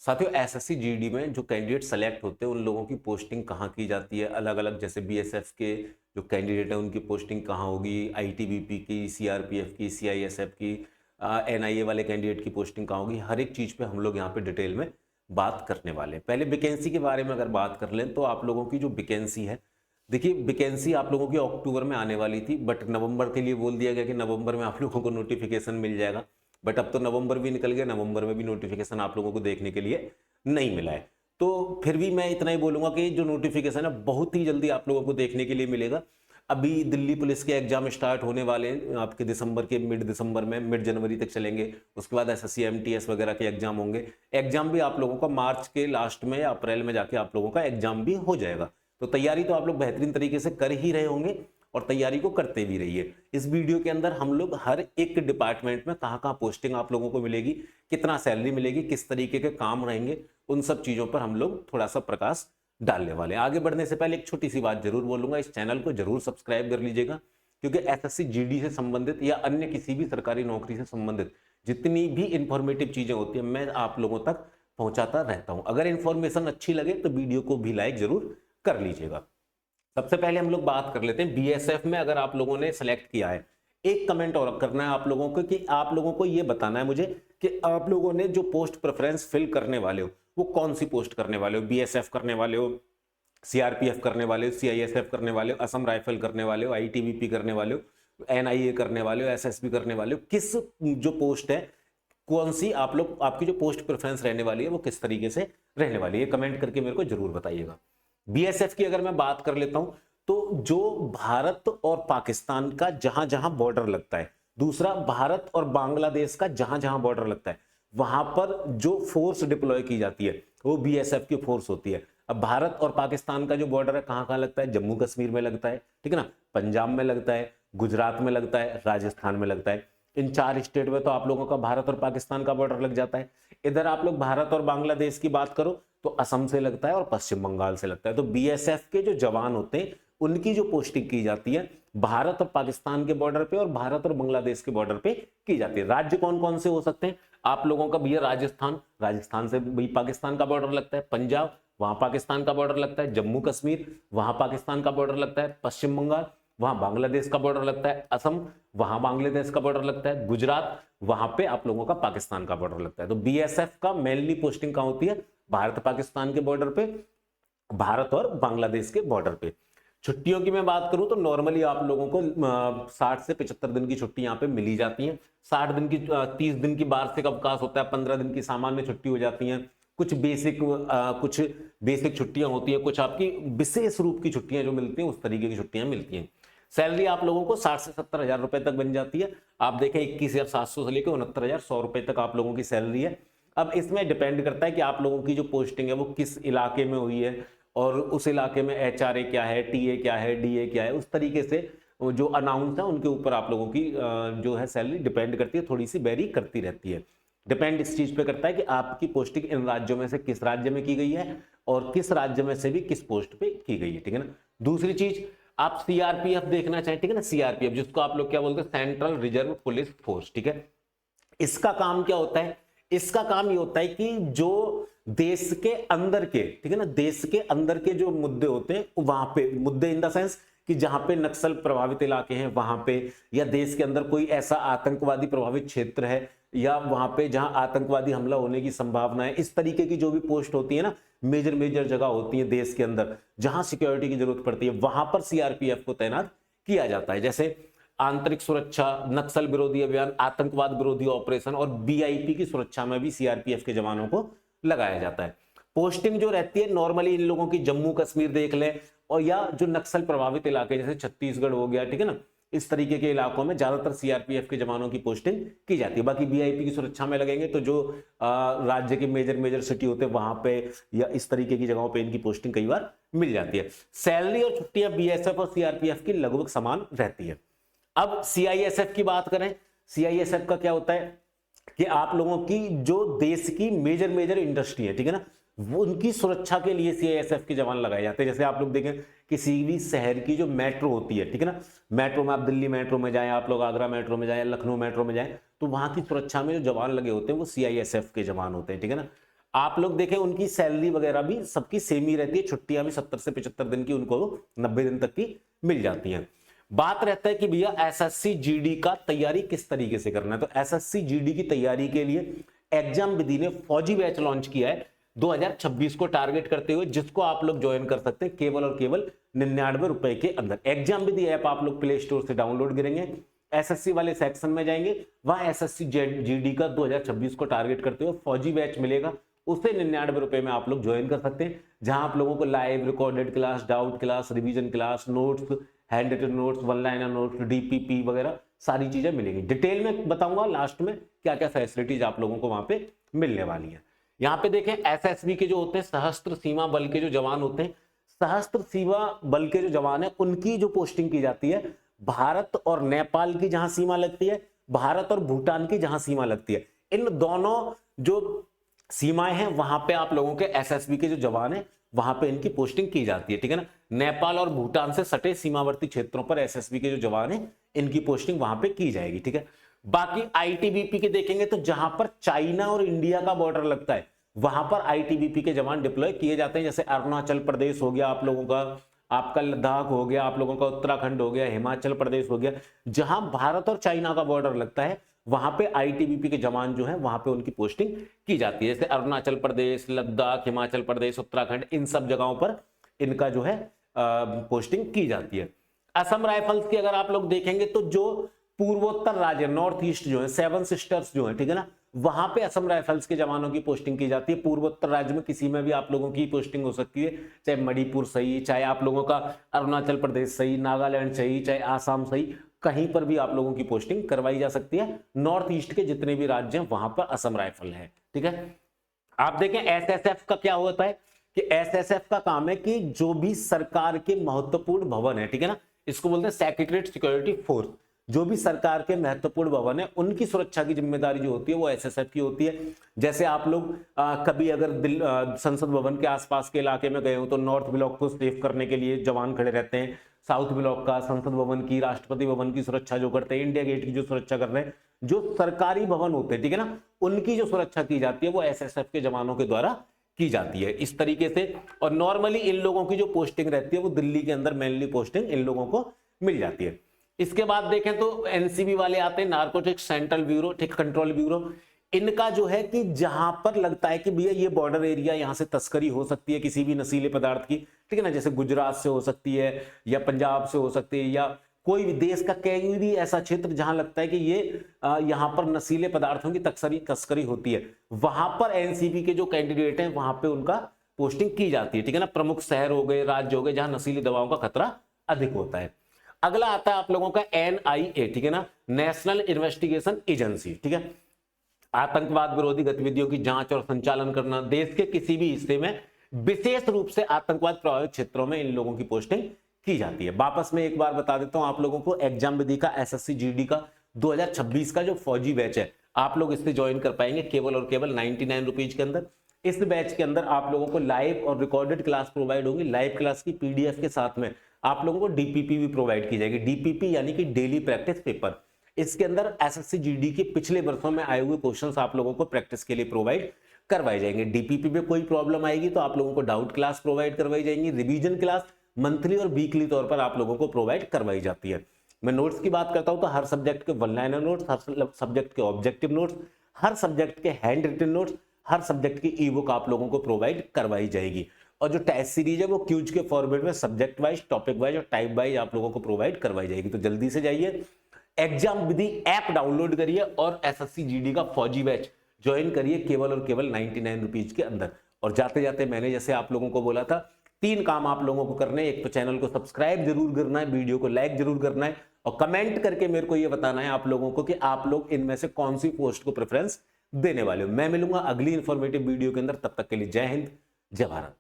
साथियों SSC GD में जो कैंडिडेट सेलेक्ट होते हैं उन लोगों की पोस्टिंग कहाँ की जाती है, अलग अलग, जैसे बीएसएफ के जो कैंडिडेट है उनकी पोस्टिंग कहाँ होगी, आईटीबीपी की, सीआरपीएफ की, सीआईएसएफ की, एनआईए वाले कैंडिडेट की पोस्टिंग कहाँ होगी, हर एक चीज़ पे हम लोग यहाँ पे डिटेल में बात करने वाले हैं। पहले वैकेंसी के बारे में अगर बात कर लें तो आप लोगों की जो वैकेंसी है, देखिए वैकेंसी आप लोगों की अक्टूबर में आने वाली थी, बट नवंबर के लिए बोल दिया गया कि नवंबर में आप लोगों को नोटिफिकेशन मिल जाएगा। बट अब तो नवंबर भी निकल गया, नवंबर में भी नोटिफिकेशन आप लोगों को देखने के लिए नहीं मिला है। तो फिर भी मैं इतना ही बोलूंगा कि जो नोटिफिकेशन है बहुत ही जल्दी आप लोगों को देखने के लिए मिलेगा। अभी दिल्ली पुलिस के एग्जाम स्टार्ट होने वाले हैं आपके दिसंबर के मिड दिसंबर में, मिड जनवरी तक चलेंगे। उसके बाद एसएससी एमटीएस वगैरह के एग्जाम होंगे। एग्जाम भी आप लोगों का मार्च के लास्ट में या अप्रैल में जाके आप लोगों का एग्जाम भी हो जाएगा। तो तैयारी तो आप लोग बेहतरीन तरीके से कर ही रहे होंगे और तैयारी को करते भी रहिए। इस वीडियो के अंदर हम लोग हर एक डिपार्टमेंट में कहाँ कहाँ पोस्टिंग आप लोगों को मिलेगी, कितना सैलरी मिलेगी, किस तरीके के काम रहेंगे, उन सब चीजों पर हम लोग थोड़ा सा प्रकाश डालने वाले हैं। आगे बढ़ने से पहले एक छोटी सी बात जरूर बोलूंगा, इस चैनल को जरूर सब्सक्राइब कर लीजिएगा, क्योंकि एसएससी जीडी से संबंधित या अन्य किसी भी सरकारी नौकरी से संबंधित जितनी भी इंफॉर्मेटिव चीजें होती है मैं आप लोगों तक पहुंचाता रहता हूं। अगर इंफॉर्मेशन अच्छी लगे तो वीडियो को भी लाइक जरूर कर लीजिएगा। सबसे पहले हम लोग बात कर लेते हैं बीएसएफ में अगर आप लोगों ने सेलेक्ट किया है, एक कमेंट और करना है आप लोगों को कि आप लोगों को यह बताना है मुझे कि आप लोगों ने जो पोस्ट प्रेफरेंस फिल करने वाले हो वो कौन सी पोस्ट करने वाले हो। बीएसएफ करने वाले हो, सीआरपीएफ करने वाले हो, सीआईएसएफ करने वाले हो, असम राइफल करने वाले हो, आईटीबीपी करने वाले हो, एनआईए करने वाले हो, एसएसबी करने वाले हो, किस जो पोस्ट है कौन सी आप लोग, आपकी जो पोस्ट प्रेफरेंस रहने वाली है वो किस तरीके से रहने वाली है, कमेंट करके मेरे को जरूर बताइएगा। बीएसएफ की अगर मैं बात कर लेता हूं तो जो भारत और पाकिस्तान का जहां जहां बॉर्डर लगता है, दूसरा भारत और बांग्लादेश का जहां जहां बॉर्डर लगता है, वहां पर जो फोर्स डिप्लॉय की जाती है वो बीएसएफ की फोर्स होती है। अब भारत और पाकिस्तान का जो बॉर्डर है कहां कहां लगता है, जम्मू कश्मीर में लगता है, ठीक है ना, पंजाब में लगता है, गुजरात में लगता है, राजस्थान में लगता है। इन चार स्टेट में तो आप लोगों का भारत और पाकिस्तान का बॉर्डर लग जाता है। इधर आप लोग भारत और बांग्लादेश की बात करो तो असम से लगता है और पश्चिम बंगाल से लगता है। तो बीएसएफ के जो जवान होते हैं उनकी जो पोस्टिंग की जाती है भारत और पाकिस्तान के बॉर्डर पे और भारत और बांग्लादेश के बॉर्डर पे की जाती है। राज्य कौन कौन से हो सकते हैं आप लोगों का, भैया राजस्थान, राजस्थान से भाई पाकिस्तान का बॉर्डर लगता है, पंजाब वहां पाकिस्तान का बॉर्डर लगता है, जम्मू कश्मीर वहां पाकिस्तान का बॉर्डर लगता है, पश्चिम बंगाल वहां बांग्लादेश का बॉर्डर लगता है, असम वहां बांग्लादेश का बॉर्डर लगता है, गुजरात वहां पे आप लोगों का पाकिस्तान का बॉर्डर लगता है। तो बीएसएफ का मेनली पोस्टिंग कहां होती है, भारत पाकिस्तान के बॉर्डर पे, भारत और बांग्लादेश के बॉर्डर पे। छुट्टियों की मैं बात करूं तो नॉर्मली आप लोगों को 60 से 75 दिन की छुट्टी यहाँ पे मिली जाती है। 60 दिन की 30 दिन की वार्षिक अवकाश होता है, 15 दिन की सामान्य छुट्टी हो जाती है, कुछ बेसिक छुट्टियां होती है, कुछ आपकी विशेष रूप की छुट्टियां जो मिलती हैं उस तरीके की छुट्टियां मिलती हैं। सैलरी आप लोगों को 60 से 70 हजार रुपए तक बन जाती है। आप देखें 21,700 से लेकर 69,100 रुपए तक आप लोगों की सैलरी है। अब इसमें डिपेंड करता है कि आप लोगों की जो पोस्टिंग है वो किस इलाके में हुई है और उस इलाके में एचआरए क्या है, टीए क्या है, डीए क्या है, उस तरीके से जो अनाउंस है उनके ऊपर आप लोगों की जो है सैलरी डिपेंड करती है, थोड़ी सी वेरी करती रहती है। डिपेंड इस चीज पे करता है कि आपकी पोस्टिंग इन राज्यों में से किस राज्य में की गई है और किस राज्य में से भी किस पोस्ट पे की गई है, ठीक है ना। दूसरी चीज आप सीआरपीएफ देखना चाहें, ठीक है ना, सीआरपीएफ जिसको आप लोग क्या बोलते हैं, सेंट्रल रिजर्व पुलिस फोर्स, ठीक है। इसका काम क्या होता है, इसका काम ये होता है कि जो देश के अंदर के, ठीक है ना, देश के अंदर के जो मुद्दे होते हैं वहां पे, मुद्दे इन द सेंस कि जहां पे नक्सल प्रभावित इलाके हैं वहां पे, या देश के अंदर कोई ऐसा आतंकवादी प्रभावित क्षेत्र है, या वहां पे जहां आतंकवादी हमला होने की संभावना है, इस तरीके की जो भी पोस्ट होती है ना, मेजर जगह होती है देश के अंदर जहां सिक्योरिटी की जरूरत पड़ती है, वहां पर सीआरपीएफ को तैनात किया जाता है। जैसे आंतरिक सुरक्षा, नक्सल विरोधी अभियान, आतंकवाद विरोधी ऑपरेशन और बीआईपी की सुरक्षा में भी सीआरपीएफ के जवानों को लगाया जाता है। पोस्टिंग जो रहती है नॉर्मली इन लोगों की जम्मू कश्मीर देख लें, और या जो नक्सल प्रभावित इलाके जैसे छत्तीसगढ़ हो गया, ठीक है ना, इस तरीके के इलाकों में ज्यादातर सीआरपीएफ के जवानों की पोस्टिंग की जाती है। बाकी बीआईपी की सुरक्षा में लगेंगे तो जो राज्य के मेजर सिटी होते हैं वहां पे या इस तरीके की जगहों पे इनकी पोस्टिंग कई बार मिल जाती है। सैलरी और छुट्टियां बीएसएफ और सीआरपीएफ की लगभग समान रहती है। अब सीआईएसएफ की बात करें, सीआईएसएफ का क्या होता है कि आप लोगों की जो देश की मेजर इंडस्ट्री है, ठीक है ना, वो उनकी सुरक्षा के लिए सीआईएसएफ के जवान लगाए जाते हैं। जैसे आप लोग देखें किसी भी शहर की जो मेट्रो होती है, ठीक है ना, मेट्रो में आप दिल्ली मेट्रो में जाएं, आप लोग आगरा मेट्रो में जाएं, लखनऊ मेट्रो में जाएं, तो वहां की सुरक्षा में जो जवान लगे होते हैं वो सीआईएसएफ के जवान होते हैं, ठीक है ना। आप लोग देखें उनकी सैलरी वगैरह भी सबकी सेम ही रहती है, छुट्टियां भी 70 से 75 दिन की उनको 90 दिन तक की मिल जाती हैं। बात रहता है कि भैया एसएससी जीडी का तैयारी किस तरीके से करना है। तो एसएससी जीडी की तैयारी के लिए एग्जाम विधि ने फौजी बैच लॉन्च किया है 2026 को टारगेट करते हुए, जिसको आप लोग ज्वाइन कर सकते हैं केवल और केवल 99 रुपए के अंदर। एग्जाम विधि ऐप आप लोग प्ले स्टोर से डाउनलोड करेंगे, एसएससी वाले सेक्शन में जाएंगे, वहां एसएससी जीडी का 2026 को टारगेट करते हुए फौजी बैच मिलेगा, उसे 99 रुपए में आप लोग ज्वाइन कर सकते हैं, जहां आप लोगों को live recorded class, doubt class, revision class, notes, hand written notes, one liner notes, DPP वगैरह सारी चीजें मिलेंगी। डिटेल में बताऊंगा लास्ट में क्या क्या फैसिलिटीज आप लोगों को वहां पे मिलने वाली है। यहाँ पे देखें एसएसबी के जो होते हैं सशस्त्र सीमा बल के जो जवान होते हैं, सशस्त्र सीमा बल के जो जवान है उनकी जो पोस्टिंग की जाती है भारत और नेपाल की जहां सीमा लगती है, भारत और भूटान की जहां सीमा लगती है, इन दोनों जो सीमाएं हैं वहां पे आप लोगों के एसएसबी के जो जवान हैं वहां पे इनकी पोस्टिंग की जाती है, ठीक है ना। नेपाल और भूटान से सटे सीमावर्ती क्षेत्रों पर एसएसबी के जो जवान हैं इनकी पोस्टिंग वहां पे की जाएगी, ठीक है। बाकी आईटीबीपी के देखेंगे तो जहां पर चाइना और इंडिया का बॉर्डर लगता है वहां पर आईटीबीपी के जवान डिप्लॉय किए जाते हैं। जैसे अरुणाचल प्रदेश हो गया आप लोगों का, आपका लद्दाख हो गया, आप लोगों का उत्तराखंड हो गया, हिमाचल प्रदेश हो गया, जहां भारत और चाइना का बॉर्डर लगता है वहां पे आईटीबीपी के जवान जो है वहां पे उनकी पोस्टिंग की जाती है। जैसे अरुणाचल प्रदेश, लद्दाख, हिमाचल प्रदेश, उत्तराखंड, इन सब जगहों पर इनका जो है पोस्टिंग की जाती है। असम राइफल्स की अगर आप लोग देखेंगे तो जो पूर्वोत्तर राज्य नॉर्थ ईस्ट जो है, सेवन सिस्टर्स जो है, ठीक है ना, वहां पे असम राइफल्स के जवानों की पोस्टिंग की जाती है। पूर्वोत्तर राज्य में किसी में भी आप लोगों की पोस्टिंग हो सकती है, चाहे मणिपुर सही, चाहे आप लोगों का अरुणाचल प्रदेश सही, नागालैंड सही, चाहे आसाम सही, कहीं पर भी आप लोगों की पोस्टिंग करवाई जा सकती है। नॉर्थ ईस्ट के जितने भी राज्य हैं वहां पर असम राइफल है, ठीक है। आप देखें एसएसएफ का क्या होता है कि एसएसएफ का काम है कि जो भी सरकार के महत्वपूर्ण भवन है, ठीक है ना, इसको बोलते हैं सेक्रेटरीट सिक्योरिटी फोर्स, जो भी सरकार के महत्वपूर्ण भवन है उनकी सुरक्षा की जिम्मेदारी जो होती है वो एसएसएफ की होती है। जैसे आप लोग कभी अगर संसद भवन के आसपास के इलाके में गए हो तो नॉर्थ ब्लॉक को सेफ करने के लिए जवान खड़े रहते हैं, साउथ ब्लॉक का, संसद भवन की, राष्ट्रपति भवन की सुरक्षा जो करते हैं, इंडिया गेट की जो सुरक्षा कर रहे हैं, जो सरकारी भवन होते हैं, ठीक है ना, उनकी जो सुरक्षा की जाती है वो एसएसएफ के जवानों के द्वारा की जाती है इस तरीके से। और नॉर्मली इन लोगों की जो पोस्टिंग रहती है वो दिल्ली के अंदर मेनली पोस्टिंग इन लोगों को मिल जाती है। इसके बाद देखें तो एनसीबी वाले आते हैं, नार्कोटिक्स सेंट्रल ब्यूरो, ठीक, कंट्रोल ब्यूरो। इनका जो है कि जहां पर लगता है कि भैया ये बॉर्डर एरिया, यहां से तस्करी हो सकती है किसी भी नशीले पदार्थ की, ठीक है ना, जैसे गुजरात से हो सकती है या पंजाब से हो सकती है या कोई भी देश का कोई भी ऐसा क्षेत्र जहां लगता है कि ये यहां पर नशीले पदार्थों की तस्करी होती है, वहां पर एनसीबी के जो कैंडिडेट हैं वहां पे उनका पोस्टिंग की जाती है, ठीक है ना। प्रमुख शहर हो गए, राज्य हो गए जहां नशीली दवाओं का खतरा अधिक होता है। अगला आता है आप लोगों का एनआईए, ठीक है ना, नेशनल इन्वेस्टिगेशन एजेंसी, ठीक है। आतंकवाद विरोधी गतिविधियों की जांच और संचालन करना, देश के किसी भी हिस्से में विशेष रूप से आतंकवाद प्रभावित क्षेत्रों में इन लोगों की पोस्टिंग की जाती है। वापस में एक बार बता देता हूं आप लोगों को, एग्जाम विधि का एसएससी जीडी का 2026 का जो फौजी बैच है आप लोग इससे ज्वाइन कर पाएंगे केवल और केवल 99 रुपीज के अंदर। इस बैच के अंदर आप लोगों को लाइव और रिकॉर्डेड क्लास प्रोवाइड होगी, लाइव क्लास की पीडीएफ के साथ में आप लोगों को डीपीपी भी प्रोवाइड की जाएगी। डीपीपी यानी कि डेली प्रैक्टिस पेपर। इसके अंदर एसएससी जीडी के पिछले वर्षों में आए हुए क्वेश्चंस आप लोगों को प्रैक्टिस के लिए प्रोवाइड करवाए जाएंगे। डीपीपी में कोई प्रॉब्लम आएगी तो आप लोगों को डाउट क्लास प्रोवाइड करवाई जाएंगी। रिवीजन क्लास मंथली और वीकली तौर पर आप लोगों को प्रोवाइड करवाई जाती है। मैं नोट्स की बात करता हूं तो हर सब्जेक्ट के वन लाइनर नोट्स, हर सब्जेक्ट के ऑब्जेक्टिव नोट्स, हर सब्जेक्ट के हैंड रिटन नोट्स, हर सब्जेक्ट की ई बुक आप लोगों को प्रोवाइड करवाई जाएगी। और जो टेस्ट सीरीज है वो क्यूज के फॉर्मेट में सब्जेक्ट वाइज, टॉपिक वाइज और टाइप वाइज आप लोगों को प्रोवाइड करवाई जाएगी। तो जल्दी से जाइए, एग्जाम विधि ऐप डाउनलोड करिए और एसएससी जीडी का फौजी बैच ज्वाइन करिए केवल और केवल 99 रुपीज के अंदर। और जाते जाते मैंने जैसे आप लोगों को बोला था 3 काम आप लोगों को करने, एक तो चैनल को सब्सक्राइब जरूर करना है, वीडियो को लाइक जरूर करना है और कमेंट करके मेरे को ये बताना है आप लोगों को कि आप लोग इनमें से कौन सी पोस्ट को प्रेफरेंस देने वाले हो। मैं मिलूंगा अगली इंफॉर्मेटिव वीडियो के अंदर, तब तक के लिए जय हिंद, जय भारत।